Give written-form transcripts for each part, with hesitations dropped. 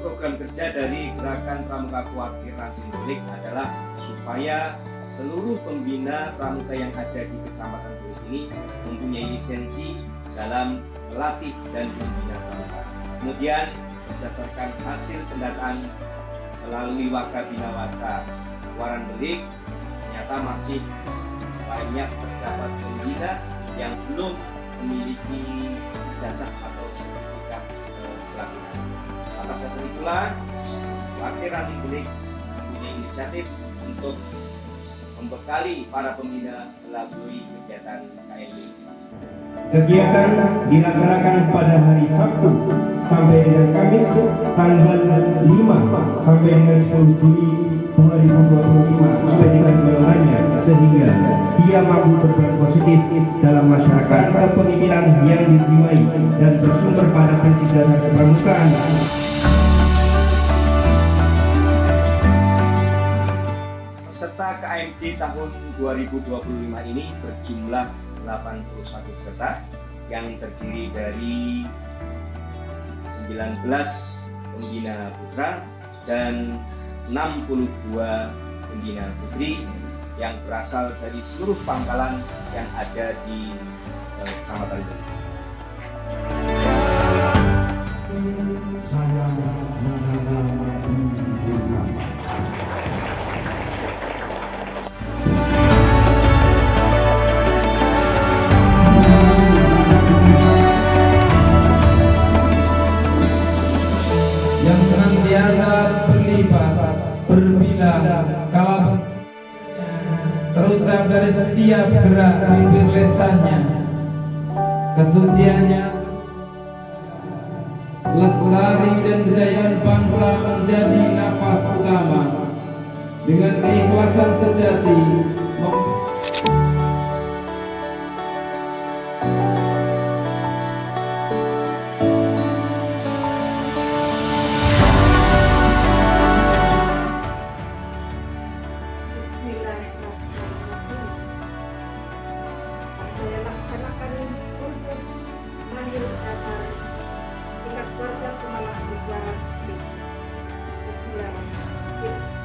program kerja dari Gerakan Pramuka Kuartir Ranting Belik adalah supaya seluruh pembina pramuka yang ada di Kecamatan Belik ini mempunyai lisensi dalam melatih dan membina pramuka. Kemudian berdasarkan hasil pendataan melalui Wakabinawasa Waran Belik, ternyata masih banyak terdapat pembina yang belum memiliki ijazah atau sertifikat pelatihan. Atas dasar itulah Kuartir Ranting Belik mempunyai inisiatif untuk membekali para pembina melalui kegiatan KMB. Kegiatan dilaksanakan pada hari Sabtu sampai dengan Kamis tanggal 5 sampai dengan 10 Juli 2025 sesuai dengan golongannya, sehingga dia mampu berperan positif dalam masyarakat. Kepemimpinan yang dijiwai dan bersumber pada prinsip dasar kepramukaan. Peserta KMD tahun 2025 ini berjumlah 81 peserta yang terdiri dari 19 pembina putra dan 62 pembina putri yang berasal dari seluruh pangkalan yang ada di Kecamatan Belik. Saya mengenal yang senantiasa berlipat, berbilang, kala terucap dari setiap gerak bibir lesannya, kesuciannya, lestari dan kejayaan bangsa menjadi nafas utama. Dengan keikhlasan sejati, Saya laksanakan kursus mahir dasar tingkat pelajar pemalas negara. Bismillahirrahmanirrahim.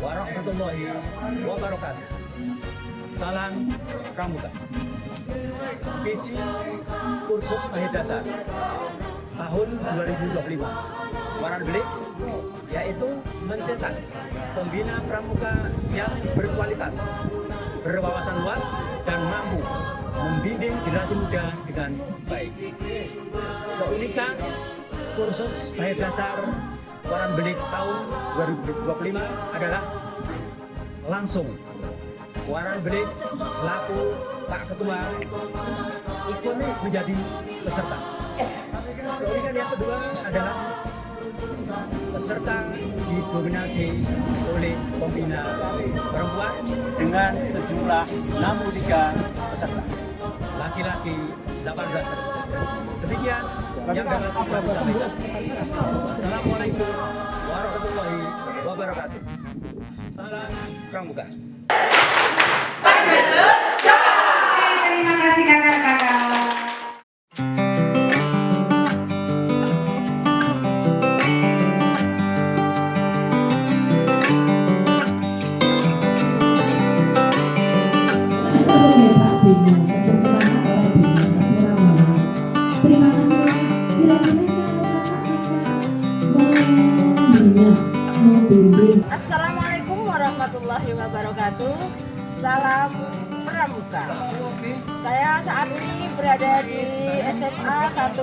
warahmatullahi wabarakatuh. Salam Pramuka. Visi kursus mahir dasar tahun 2025 Waranbelik, yaitu mencetak pembina pramuka yang berkualitas, berwawasan luas, dan mampu membimbing generasi muda dengan baik. Keunikan kursus Bahaya Dasar Waranbelik tahun 2025 adalah langsung Waranbelik selaku Pak Ketua ikut menjadi peserta. Keunikan yang kedua adalah peserta didominasi oleh pembina perempuan dengan sejumlah 63 peserta, laki-laki 18 peserta. Demikian yang dapat kami sampaikan. Assalamualaikum warahmatullahi wabarakatuh. Salam Pramuka. Terima kasih kakak-kakak. Terima kasih. Assalamualaikum warahmatullahi wabarakatuh. Salam Pramuka. Saya saat ini berada di SMA 1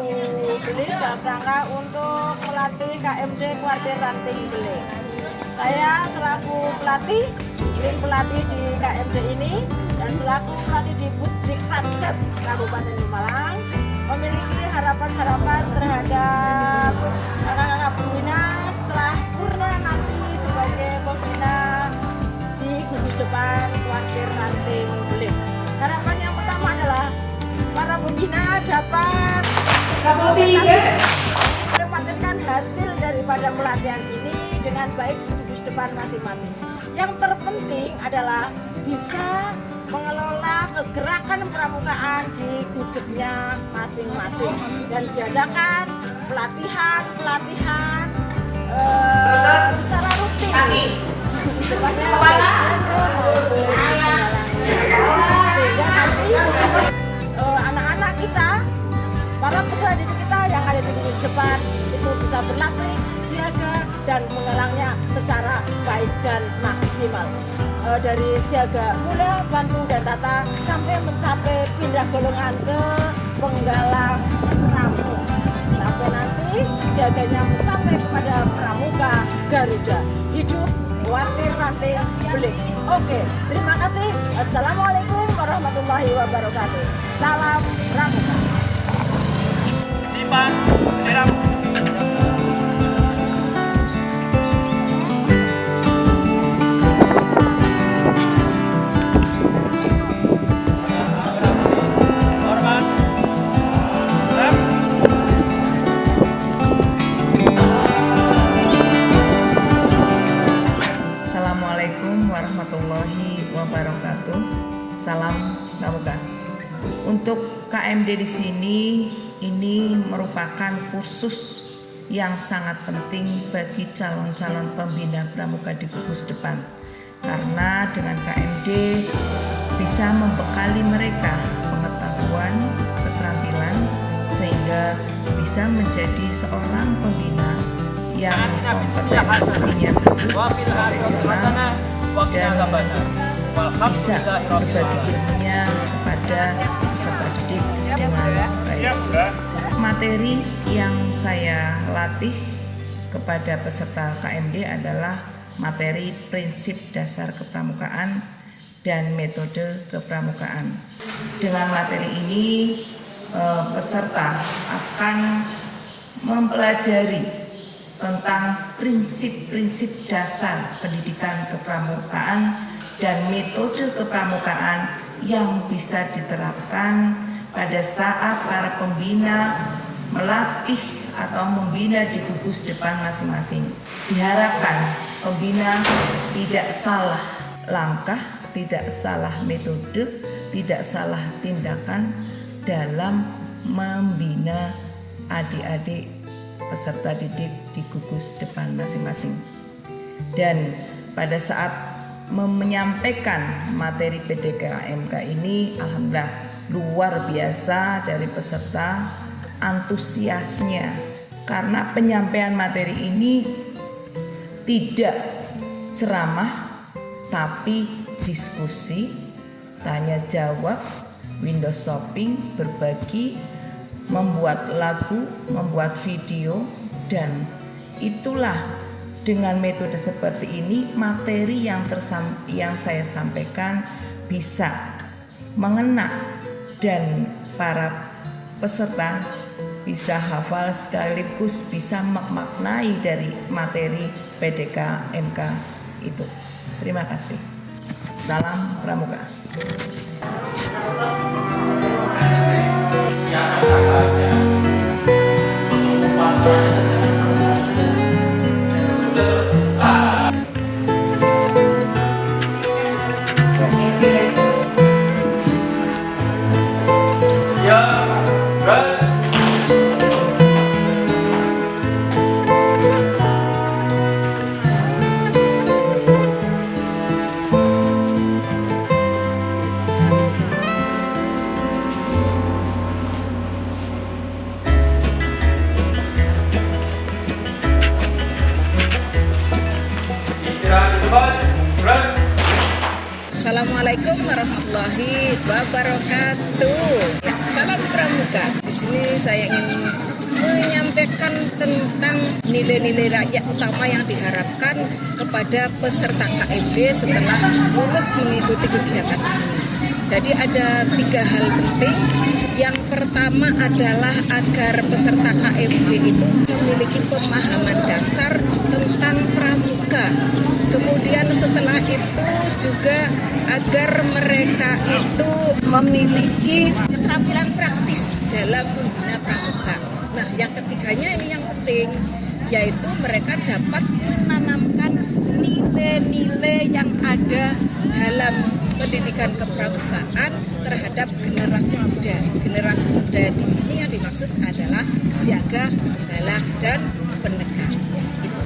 Belik dalam rangka untuk melatih KMD Kuartir Ranting Belik. Saya selaku pelatih, tim pelatih di KMD ini dan selaku pelatih di Pusdiklat Cep Kabupaten Pemalang memiliki harapan-harapan terhadap kakak-kakak pembina setelah purna nanti sebagai pembina di gugus depan Kuartir Ranting Belik. Harapan yang pertama adalah para pembina dapat menempatkan hasil daripada pelatihan ini dengan baik di gugus depan masing-masing. Yang terpenting adalah bisa mengelola kegerakan pramukaan di gudegnya masing-masing dan diadakan pelatihan secara rutin di gugus depannya baik siaga maupun di penggalangnya, sehingga nanti anak-anak kita, para peserta didik kita yang ada di gugus depan itu bisa berlatih siaga dan menggalangnya secara baik dan maksimal. Dari siaga mulia, bantu dan tata sampai mencapai pindah golongan ke penggalang pramuka, sampai nanti siaganya mencapai kepada pramuka Garuda. Hidup Kuartir Ranting Belik. Oke, terima kasih. Assalamualaikum warahmatullahi wabarakatuh. Salam Pramuka. Simpan bendera. Assalamualaikum warahmatullahi wabarakatuh. Salam Pramuka. Untuk KMD di sini ini merupakan kursus yang sangat penting bagi calon-calon pembina pramuka di gugus depan. Karena dengan KMD bisa membekali mereka pengetahuan, keterampilan sehingga bisa menjadi seorang pembina yang kompetensinya bagus, profesional, dan bisa berbagi ilmunya kepada peserta didik dengan baik. Materi yang saya latih kepada peserta KMD adalah materi prinsip dasar kepramukaan dan metode kepramukaan. Dengan materi ini peserta akan mempelajari tentang prinsip-prinsip dasar pendidikan kepramukaan dan metode kepramukaan yang bisa diterapkan pada saat para pembina melatih atau membina di gugus depan masing-masing. Diharapkan pembina tidak salah langkah, tidak salah metode, tidak salah tindakan dalam membina adik-adik peserta didik di gugus depan masing-masing. Dan pada saat menyampaikan materi PDKMK ini, alhamdulillah luar biasa dari peserta, antusiasnya, karena penyampaian materi ini tidak ceramah tapi diskusi, tanya jawab, window shopping, berbagi, membuat lagu, membuat video, dan itulah dengan metode seperti ini materi yang saya sampaikan bisa mengena dan para peserta bisa hafal sekaligus bisa memaknai dari materi PDK MK itu. Terima kasih. Salam Pramuka. Assalamualaikum warahmatullahi wabarakatuh. Ya, salam Pramuka. Di sini saya ingin menyampaikan tentang nilai-nilai rakyat utama yang diharapkan kepada peserta KMD setelah lulus mengikuti kegiatan ini. Jadi ada 3 hal penting. Yang pertama adalah agar peserta KMD itu memiliki pemahaman dasar tentang pramuka. Kemudian setelah itu juga agar mereka itu memiliki keterampilan praktis dalam membina pramuka. Nah, yang ketiganya ini yang penting, yaitu mereka dapat menanamkan nilai-nilai yang ada dalam pendidikan kepramukaan terhadap generasi muda. Generasi muda di sini yang dimaksud adalah siaga, penggalang, dan penegak. Gitu.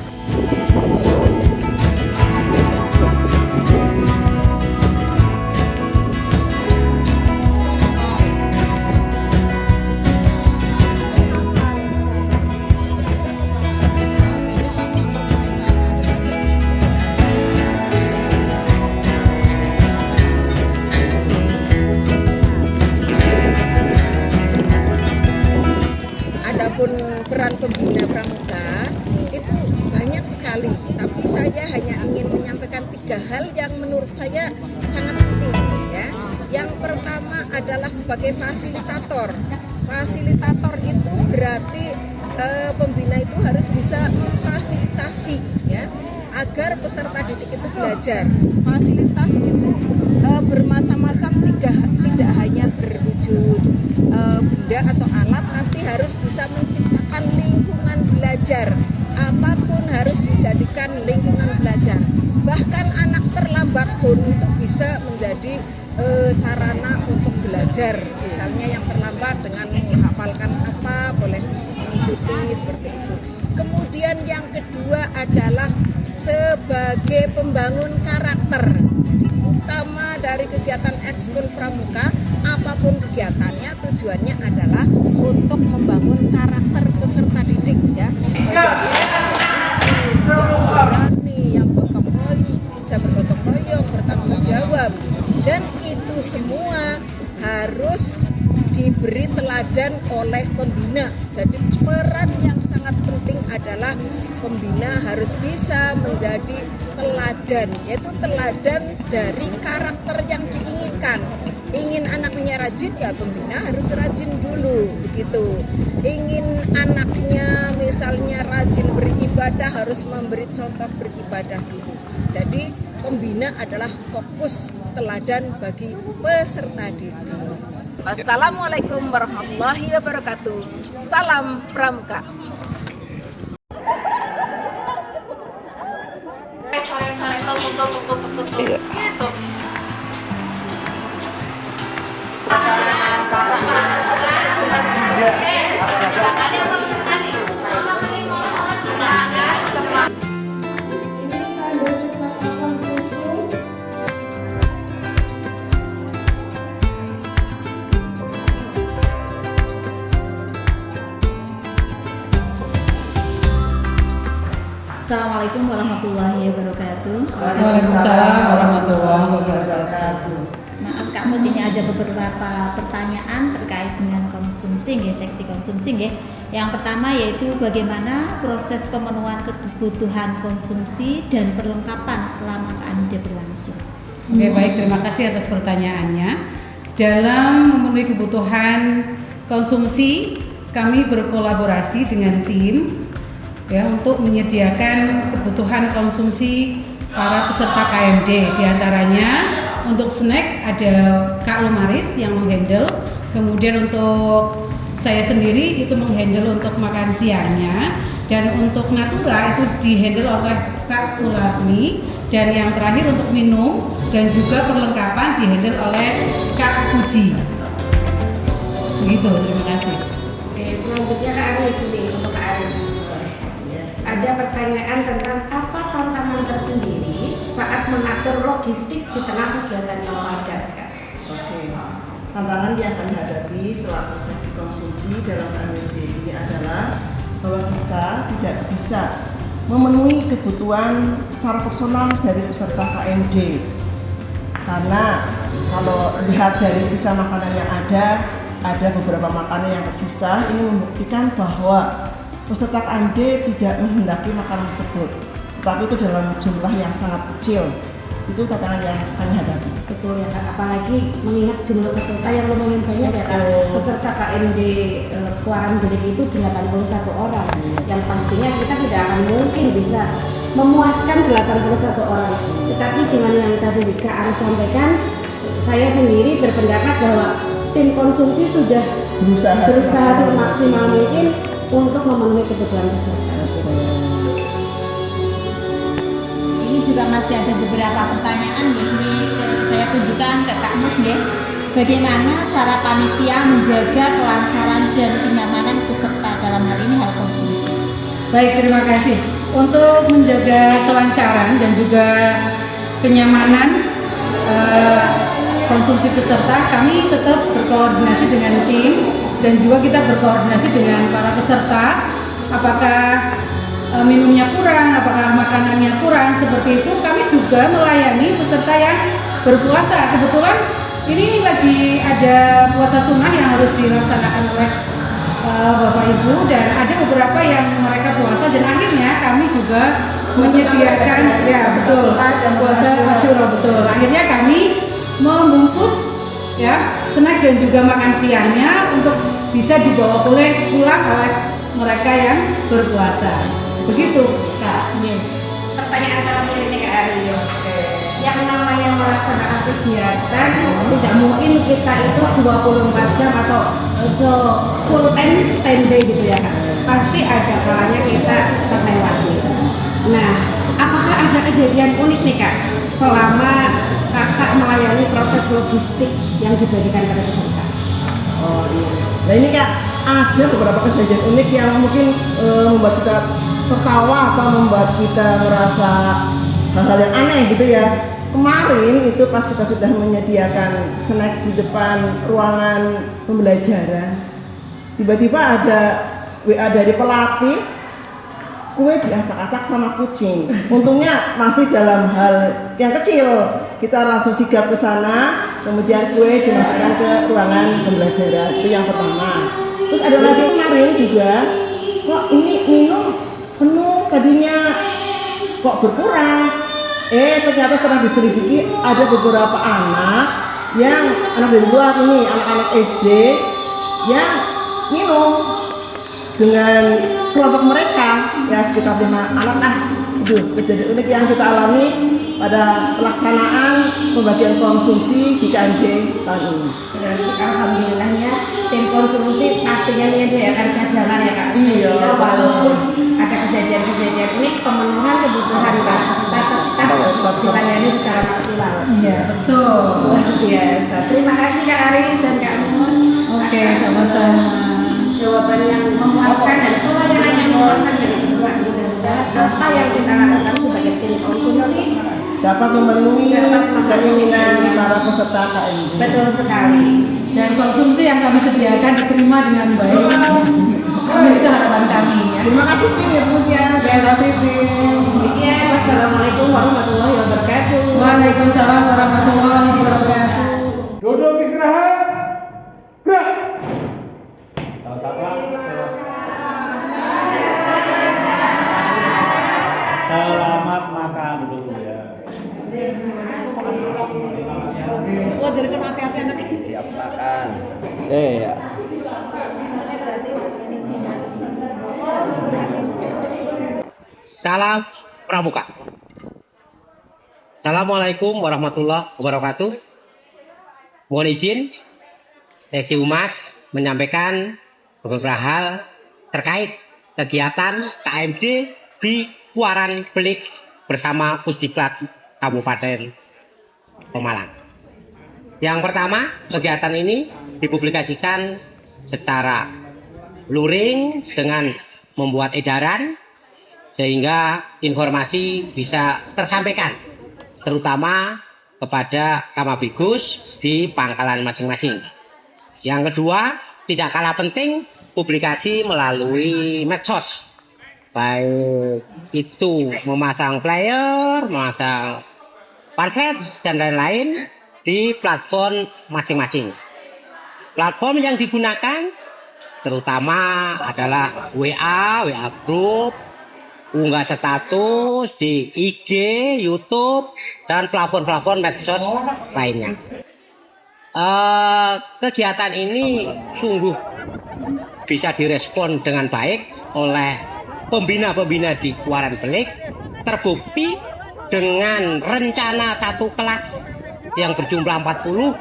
Adapun peran pembina pramuka itu banyak sekali, tapi saya hanya ingin menyampaikan 3 hal yang menurut saya sangat penting ya. Yang pertama adalah sebagai fasilitator. Fasilitator itu berarti pembina itu harus bisa memfasilitasi ya agar peserta didik itu belajar. Fasilitas itu bermacam-macam, tidak hanya berwujud benda atau alat, tapi harus bisa menciptakan lingkungan belajar. Apapun harus dijadikan lingkungan belajar. Bahkan anak terlambat pun itu bisa menjadi sarana untuk belajar. Misalnya yang terlambat dengan menghafalkan apa, boleh mengikuti seperti itu. Kemudian yang kedua adalah sebagai pembangun karakter. Utama dari kegiatan ekskul pramuka, apapun kegiatannya, tujuannya adalah untuk membangun karakter peserta didik ya. Jadi yang berani, yang bisa bergotong royong, bertanggung jawab, dan itu semua harus diberi teladan oleh pembina. Jadi peran yang sangat penting adalah pembina harus bisa menjadi teladan, yaitu teladan dari karakter yang diinginkan. Ingin anaknya rajin, ya pembina harus rajin dulu, begitu. Ingin anaknya misalnya rajin beribadah, harus memberi contoh beribadah dulu. Jadi pembina adalah fokus teladan bagi peserta didik. Wassalamualaikum warahmatullahi wabarakatuh. Salam Pramuka. Assalamualaikum warahmatullahi wabarakatuh. Waalaikumsalam warahmatullahi wabarakatuh. Maaf Kak Mus, ini ada beberapa pertanyaan terkait dengan konsumsi nggih, seksi konsumsi nggih. Yang pertama yaitu bagaimana proses pemenuhan kebutuhan konsumsi dan perlengkapan selama KMD berlangsung. Oke, baik, terima kasih atas pertanyaannya. Dalam memenuhi kebutuhan konsumsi, kami berkolaborasi dengan tim ya untuk menyediakan kebutuhan konsumsi para peserta KMD. Di antaranya untuk snack ada Kak Lomaris yang menghandle, kemudian untuk saya sendiri itu menghandle untuk makan siangnya, dan untuk natura itu dihandle oleh Kak Ulami, dan yang terakhir untuk minum dan juga perlengkapan dihandle oleh Kak Puji. Begitu, terima kasih. Oke, selanjutnya Kak Aris ini, untuk Kak Aris. Ada pertanyaan tentang apa tantangan tersendiri saat mengatur logistik di tengah kegiatan yang padat, Kak? Oke, tantangan yang kami hadapi selaku seksi konsumsi dalam KMD ini adalah bahwa kita tidak bisa memenuhi kebutuhan secara personal dari peserta KMD. Karena kalau lihat dari sisa makanan yang ada beberapa makanan yang tersisa. Ini membuktikan bahwa peserta KMD tidak menghendaki makanan tersebut, tetapi itu dalam jumlah yang sangat kecil. Itu tantangan yang kami hadapi. Betul ya Kak, apalagi mengingat jumlah peserta yang lumayan banyak ya Kak. Peserta KMD Kuaran Bilik itu 81 orang. Yang pastinya kita tidak akan mungkin bisa memuaskan 81 orang. Tetapi dengan yang tadi Kak Aris sampaikan, saya sendiri berpendapat bahwa tim konsumsi sudah berusaha semaksimal mungkin untuk memenuhi kebutuhan peserta. Ini juga masih ada beberapa pertanyaan ini saya tunjukkan ke Kak Mus deh. Bagaimana cara panitia menjaga kelancaran dan kenyamanan peserta dalam hal ini hal konsumsi? Baik, terima kasih. Untuk menjaga kelancaran dan juga kenyamanan konsumsi peserta, kami tetap berkoordinasi dengan tim dan juga kita berkoordinasi dengan para peserta. Apakah minumnya kurang, apakah makanannya kurang, seperti itu. Kami juga melayani peserta yang berpuasa. Kebetulan ini lagi ada puasa sunnah yang harus dilaksanakan oleh Bapak Ibu, dan ada beberapa yang mereka puasa, dan akhirnya kami juga menyediakan puasa Asyura, betul. Akhirnya kami membungkus ya snack dan juga makan siangnya untuk bisa dibawa pulang oleh mereka yang berpuasa. Begitu Kak. Pertanyaan terakhir ini Kak Aris. Yang namanya melaksanakan kegiatan tidak mungkin kita itu 24 jam atau full time standby gitu ya Kak. Pasti ada kalanya kita terlewati. Nah, apakah ada kejadian unik nih Kak selama Kakak melayani proses logistik yang dibagikan pada peserta? Oh iya. Nah ini Kak, ada beberapa kejadian unik yang mungkin membuat kita tertawa atau membuat kita merasa hal-hal yang aneh gitu ya. Kemarin itu pas kita sudah menyediakan snack di depan ruangan pembelajaran, tiba-tiba ada WA dari pelatih, kue diacak-acak sama kucing. Untungnya masih dalam hal yang kecil, kita langsung sigap ke sana, kemudian kue dimasukkan ke ruangan pembelajaran. Itu yang pertama. Terus ada lagi kemarin juga, kok ini minum penuh tadinya kok berkurang. Ternyata setelah diselidiki ada beberapa anak dari luar ini, anak-anak SD yang minum dengan kelompok mereka ya, sekitar 5 anak. Itu kejadian unik yang kita alami pada pelaksanaan pembagian konsumsi di KMD tahun ini. Berarti alhamdulillahnya tim konsumsi pastinya menyediakan cadangan ya Kak. Iya, walaupun ada kejadian-kejadian unik, pemenuhan kebutuhan para peserta tetap dilayani secara maksimal. Iya, betul. Luar biasa. Terima kasih Kak Aris dan Kak Mus. Oke, sama-sama. Jawaban yang memuaskan dan pelayanan yang memuaskan dari peserta. Mudah-mudahan apa yang kita lakukan sebagai tim konsumsi dapat memenuhi keinginan para peserta KMD. Betul sekali. Dan konsumsi yang kami sediakan diterima dengan baik. Amin, itu harapan kami ya. Terima kasih tim ya Bu ya. Terima kasih tim. Wassalamualaikum warahmatullahi wabarakatuh. Waalaikumsalam warahmatullahi wabarakatuh. Duduk istirahat. Gerak. Selamat makan dulu ya. Wajarkan hati-hati anak ini. Siap makan. Ya. Salam Pramuka. Assalamualaikum warahmatullahi wabarakatuh. Mohon izin, Seksi Humas menyampaikan beberapa hal terkait kegiatan KMD di Kuaran Belik bersama Pusdiklat Kabupaten Pemalang. Yang pertama, kegiatan ini dipublikasikan secara luring dengan membuat edaran sehingga informasi bisa tersampaikan terutama kepada Kamabigus di pangkalan masing-masing. Yang kedua, tidak kalah penting, publikasi melalui medsos, baik itu memasang flyer, memasang pamflet dan lain-lain di platform masing-masing. Platform yang digunakan terutama adalah WA Group, unggah status di IG, YouTube, dan platform-platform medsos lainnya. Kegiatan ini sungguh bisa direspon dengan baik oleh pembina-pembina di Kuaran Belik, terbukti dengan rencana satu kelas yang berjumlah 40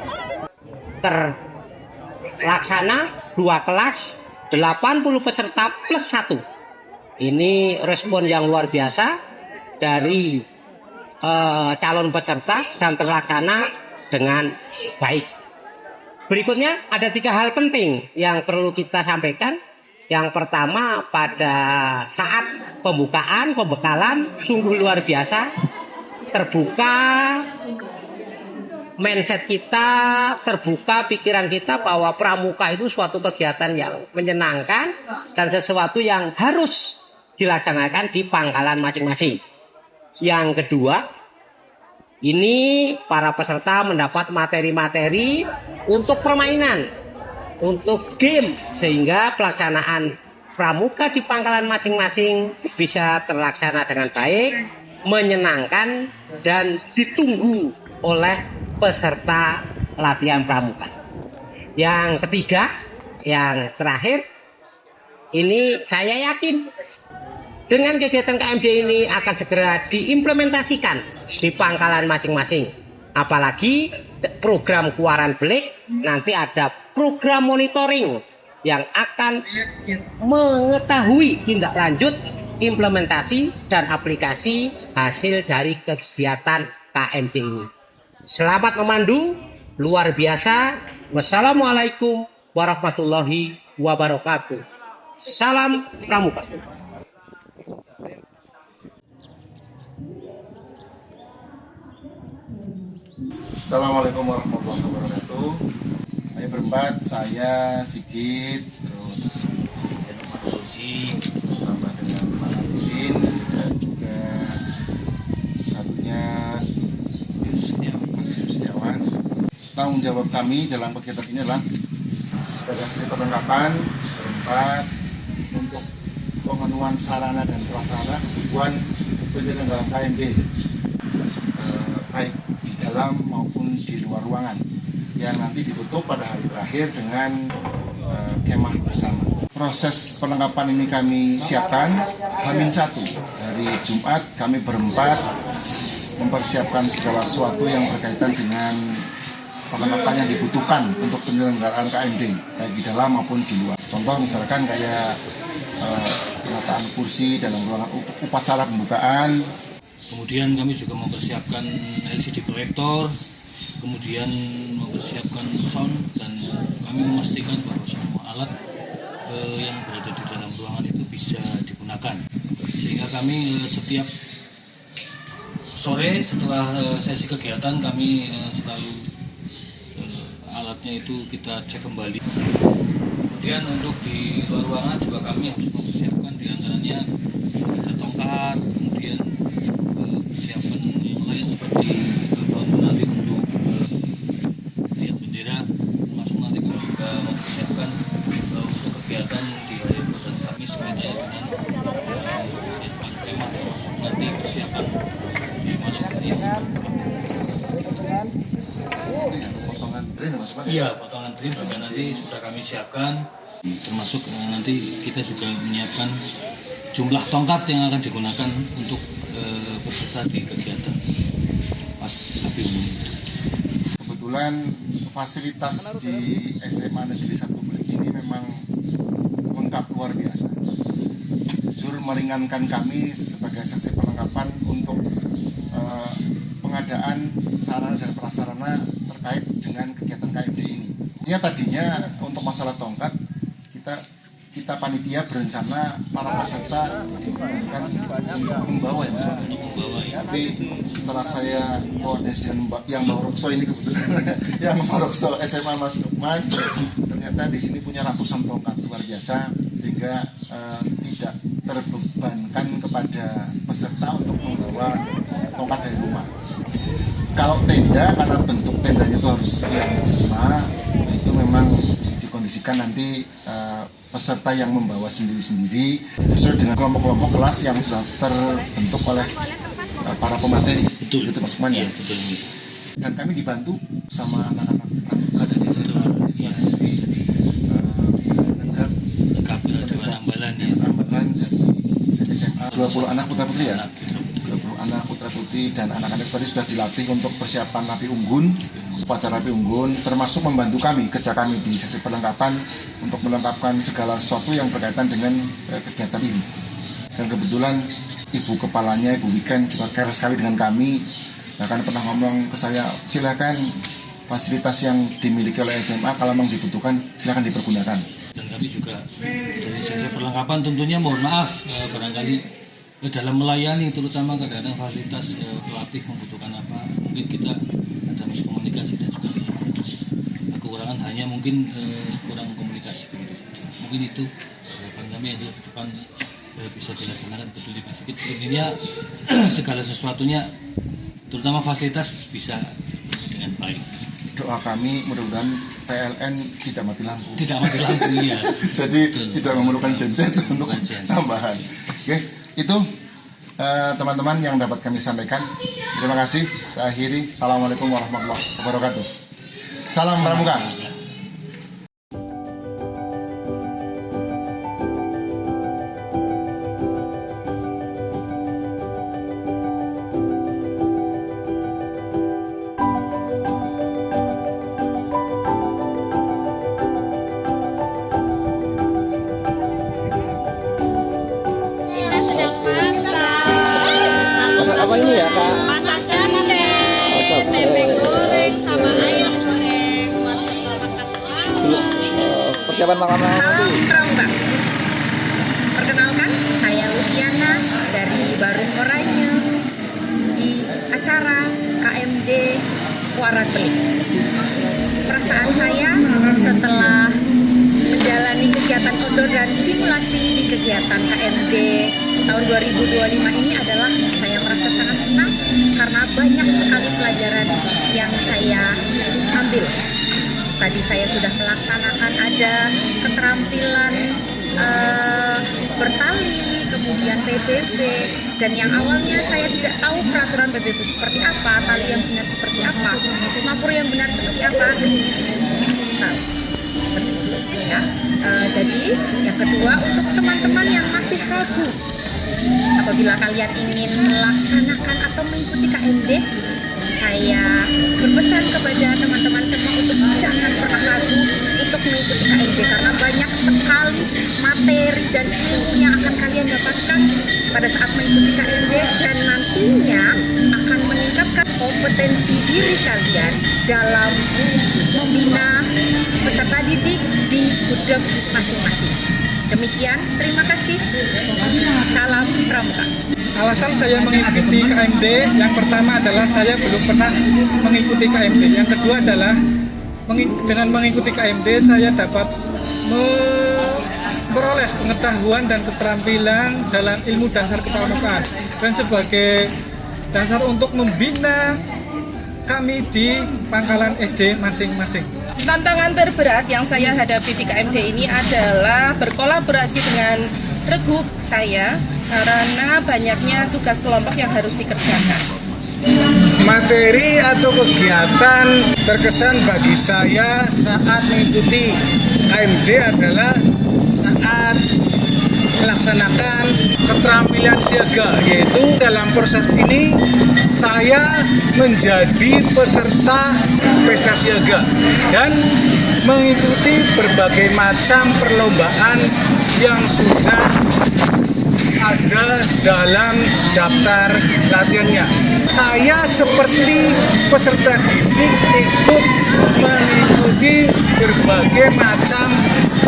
terlaksana 2 kelas 80 peserta plus 1. Ini respon yang luar biasa dari calon peserta dan terlaksana dengan baik. Berikutnya ada 3 hal penting yang perlu kita sampaikan. Yang pertama, pada saat pembekalan sungguh luar biasa, terbuka mindset kita, terbuka pikiran kita bahwa pramuka itu suatu kegiatan yang menyenangkan dan sesuatu yang harus dilaksanakan di pangkalan masing-masing. Yang kedua, ini para peserta mendapat materi-materi untuk permainan, untuk game, sehingga pelaksanaan pramuka di pangkalan masing-masing bisa terlaksana dengan baik, menyenangkan, dan ditunggu oleh peserta latihan pramuka. Yang ketiga, yang terakhir, ini saya yakin dengan kegiatan KMD ini akan segera diimplementasikan di pangkalan masing-masing. Apalagi program Kuaran Belik nanti ada program monitoring yang akan mengetahui tindak lanjut, implementasi, dan aplikasi hasil dari kegiatan KMD ini. Selamat memandu, luar biasa. Wassalamualaikum warahmatullahi wabarakatuh. Salam Pramuka. Assalamualaikum warahmatullahi wabarakatuh. Saya berempat, saya Sigit, terus tambah dengan Pak Adin dan juga satunya Mas Setiawan. Tanggung jawab kami dalam kegiatan ini adalah sebagai sesi perlengkapan berempat untuk pemenuhan sarana dan prasarana kebutuhan penyelenggaraan KMD, baik di dalam maupun di luar ruangan, yang nanti ditutup pada hari terakhir dengan kemah bersama. Proses perlengkapan ini kami siapkan H-1 dari Jumat. Kami berempat mempersiapkan segala sesuatu yang berkaitan dengan perlengkapan yang dibutuhkan untuk penyelenggaraan KMD, baik di dalam maupun di luar. Contoh misalkan kayak penataan kursi dalam ruangan upacara pembukaan. Kemudian kami juga mempersiapkan LCD proyektor, kemudian mempersiapkan sound, dan kami memastikan bahwa semua alat yang berada di dalam ruangan itu bisa digunakan. Sehingga kami setiap sore setelah sesi kegiatan kami selalu alatnya itu kita cek kembali. Kemudian untuk di luar ruangan juga kami harus mempersiapkan diantaranya ada tongkat, kemudian persiapan yang lain seperti bambu nanti untuk tiang bendera, termasuk nanti kami juga mempersiapkan untuk kegiatan di hari dan Kamis kaitannya dengan persiapan kemah, termasuk nanti persiapan di malam ini. Iya, potongan trim juga nanti sudah kami siapkan, termasuk nanti kita juga menyiapkan jumlah tongkat yang akan digunakan untuk peserta di kegiatan pas sapi umum. Kebetulan fasilitas di SMA Negeri 1 Belik ini memang lengkap luar biasa. Jujur meringankan kami sebagai saksi perlengkapan untuk pengadaan sarana dan prasarana terkait dengan kegiatan KMD ini. Ya, tadinya untuk masalah tongkat kita panitia berencana para peserta dibebankan membawa ya Mas. Tapi setelah saya koordinasi dengan yang Mbak Rokso ini kebetulan yang Mbak Rokso SMA Mas Nukman, ternyata di sini punya ratusan tongkat luar biasa sehingga tidak terbebankan kepada peserta untuk membawa tongkat dari rumah. Kalau tenda, karena bentuk tendanya itu harus yang wisma, itu memang dikondisikan nanti peserta yang membawa sendiri-sendiri sesuai dengan kelompok-kelompok kelas yang sudah terbentuk oleh para pemateri. Betul. Gitu Mas Lukman ya. Betul. Dan kami dibantu sama anak-anak pramuka dari SMA, siswi lengkap dengan ambalan ya. Ambalan dari SMA 20 anak putra-putri ya. 20 anak putra-putri dan anak-anak tadi sudah dilatih untuk persiapan Rapi Unggun, upacara Rapi Unggun, termasuk membantu kami, kerja kami di sesi perlengkapan untuk melengkapkan segala sesuatu yang berkaitan dengan kegiatan ini. Dan kebetulan ibu kepalanya, Ibu Wiken juga care sekali dengan kami, bahkan pernah ngomong ke saya, silakan fasilitas yang dimiliki oleh SMA kalau memang dibutuhkan silakan dipergunakan. Dan kami juga dari sesi perlengkapan tentunya mohon maaf barangkali dalam melayani, terutama kadang-kadang fasilitas pelatih membutuhkan apa, mungkin kita ada miskomunikasi dan sebagainya. Kekurangan hanya mungkin kurang komunikasi begitu saja. Mungkin itu harapan kami aja ke depan bisa dilaksanakan betul di Pak Sigit. Intinya segala sesuatunya, terutama fasilitas bisa dengan baik. Doa kami mudah-mudahan PLN tidak mati lampu. Tidak mati lampu ya. Jadi tidak memerlukan genset untuk tambahan. Oke, itu teman-teman yang dapat kami sampaikan. Terima kasih. Saya akhiri. Assalamualaikum warahmatullahi wabarakatuh. Salam Pramuka. Masak apa ini ya Kak? Masak capcay, tempe goreng sama ayam goreng buat Persiapan makanan Salam Pramuka. Perkenalkan, saya Luciana dari Barung Oranye di acara KMD Kuaran Belik. Perasaan saya setelah menjalani kegiatan outdoor dan simulasi di kegiatan KMD tahun 2025 ini adalah saya merasa sangat senang karena banyak sekali pelajaran yang saya ambil. Tadi saya sudah melaksanakan ada keterampilan bertali, kemudian PBB, dan yang awalnya saya tidak tahu peraturan PBB seperti apa, tali yang benar seperti apa, semapur yang benar seperti apa, ini saya tahu seperti itu ya. Jadi yang kedua, untuk teman-teman yang masih ragu apabila kalian ingin melaksanakan atau mengikuti KMD, saya berpesan kepada teman-teman semua untuk jangan pernah ragu untuk mengikuti KMD karena banyak sekali materi dan ilmu yang akan kalian dapatkan pada saat mengikuti KMD dan nantinya akan meningkatkan kompetensi diri kalian dalam membina peserta didik di gudeg masing-masing. Demikian, terima kasih. Salam Pramuka. Alasan saya mengikuti KMD, yang pertama adalah saya belum pernah mengikuti KMD. Yang kedua adalah dengan mengikuti KMD saya dapat memperoleh pengetahuan dan keterampilan dalam ilmu dasar kepramukaan dan sebagai dasar untuk membina kami di pangkalan SD masing-masing. Tantangan terberat yang saya hadapi di KMD ini adalah berkolaborasi dengan regu saya karena banyaknya tugas kelompok yang harus dikerjakan. Materi atau kegiatan terkesan bagi saya saat mengikuti KMD adalah saat melaksanakan keterampilan siaga, yaitu dalam proses ini saya menjadi peserta pesta siaga dan mengikuti berbagai macam perlombaan yang sudah ada dalam daftar latihannya. Saya seperti peserta didik ikut mengikuti berbagai macam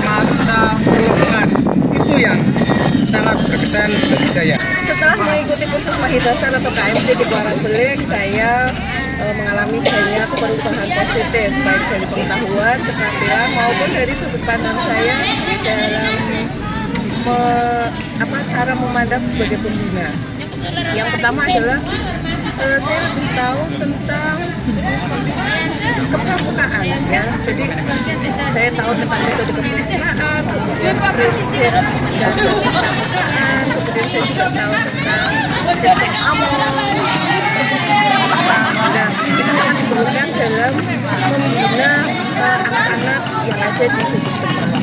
perlombaan. Itu yang sangat berkesan bagi saya. Setelah mengikuti kursus Mahidasar atau KMD di Kuarang Belik, saya mengalami banyak perubahan positif baik dari pengetahuan, keterampilan maupun dari sudut pandang saya dalam cara memandang sebagai pembina. Yang pertama adalah saya lebih tahu tentang kepramukaan ya. Jadi saya tahu tentang metode kepramukaan, kemudian prinsip dasar kepramukaan, kemudian saya juga tahu tentang sistem amol. Dan itu sangat diperlukan dalam membina anak-anak yang ada di sekolah.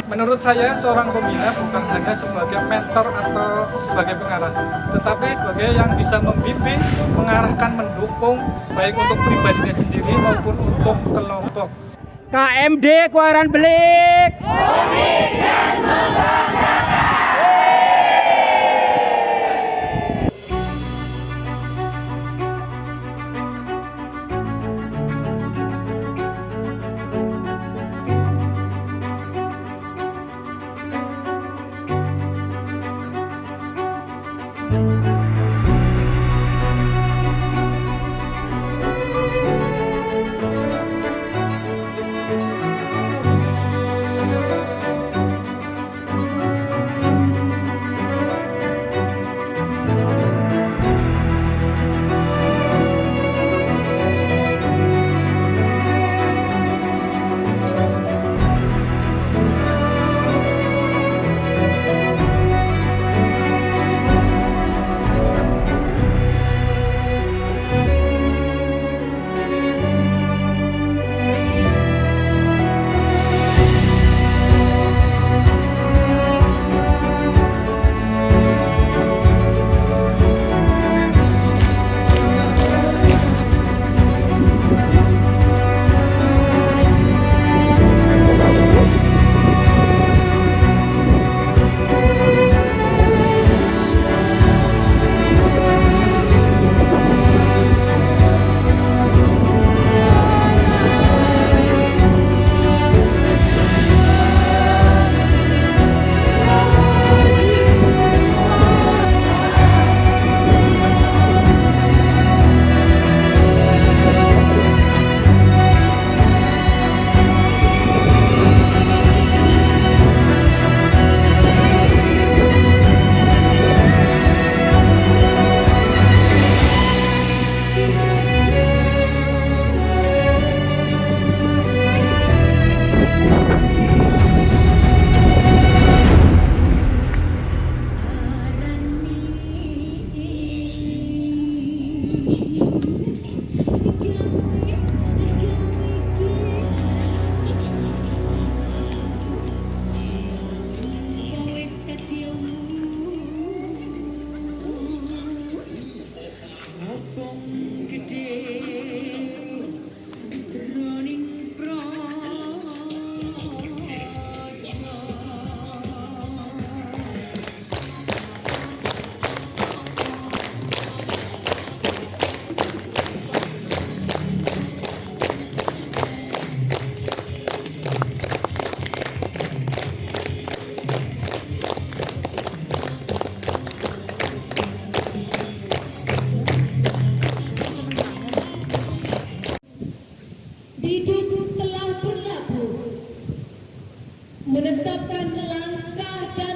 Menurut saya, seorang pembina bukan hanya sebagai mentor atau sebagai pengarah, tetapi sebagai yang bisa membimbing, mengarahkan, mendukung, baik untuk pribadinya sendiri maupun untuk kelompok. KMD Kuarang Belik. menentukan langkah dan